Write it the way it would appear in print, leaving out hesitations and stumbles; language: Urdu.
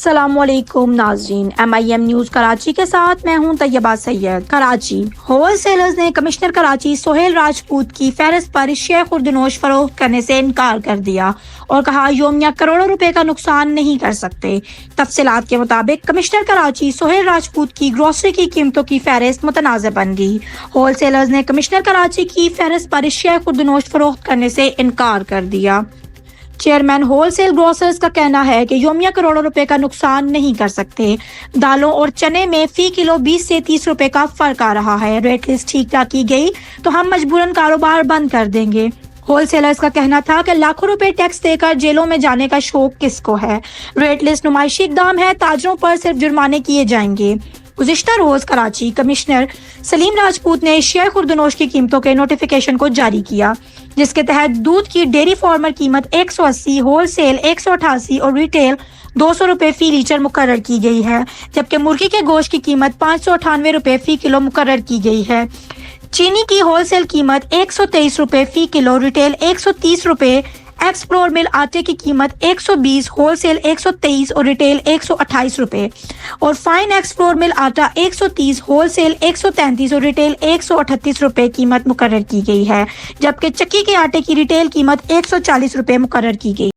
السلام علیکم ناظرین، MIM نیوز کراچی کے ساتھ میں ہوں طیبہ سید۔ کراچی ہول سیلرز نے کمشنر کراچی سہیل راجپوت کی فہرست پر شے خوردنوش فروخت کرنے سے انکار کر دیا اور کہا یومیہ کروڑوں روپے کا نقصان نہیں کر سکتے۔ تفصیلات کے مطابق کمشنر کراچی سہیل راجپوت کی گروسری کی قیمتوں کی فہرست متنازع بن گئی۔ ہول سیلرز نے کمشنر کراچی کی فہرست پر شے خوردنوش فروخت کرنے سے انکار کر دیا۔ چیئرمین ہول سیل گروسرز کا کہنا ہے کہ یومیہ کروڑوں روپے کا نقصان نہیں کر سکتے۔ دالوں اور چنے میں فی کلو 20 سے 30 روپے کا فرق آ رہا ہے۔ ریٹ لسٹ ٹھیک ٹھاک کی گئی تو ہم مجبوراً کاروبار بند کر دیں گے۔ ہول سیلرز کا کہنا تھا کہ لاکھوں روپے ٹیکس دے کر جیلوں میں جانے کا شوق کس کو ہے۔ ریٹ لسٹ نمائشی اقدام ہے، تاجروں پر صرف جرمانے کیے جائیں گے۔ گزشتہ روز کراچی کمشنر سلیم راجپوت نے شے خوردنوش کی قیمتوں کے نوٹیفیکیشن کو جاری کیا، جس کے تحت دودھ کی ڈیری فارمر قیمت 180، ہول سیل 188 اور ریٹیل 200 روپے فی لیٹر مقرر کی گئی ہے، جبکہ مرغی کے گوشت کی قیمت 598 روپے فی کلو مقرر کی گئی ہے۔ چینی کی ہول سیل قیمت 123 روپے فی کلو، ریٹیل 130 روپے، ایکس فلور مل آٹے کی قیمت 120، ہول سیل 123 اور ریٹیل 128 روپے، اور فائن ایکس فلور مل آٹا 130، ہول سیل 133 اور ریٹیل 138 روپے قیمت مقرر کی گئی ہے، جبکہ چکی کے آٹے کی ریٹیل قیمت 140 روپے مقرر کی گئی۔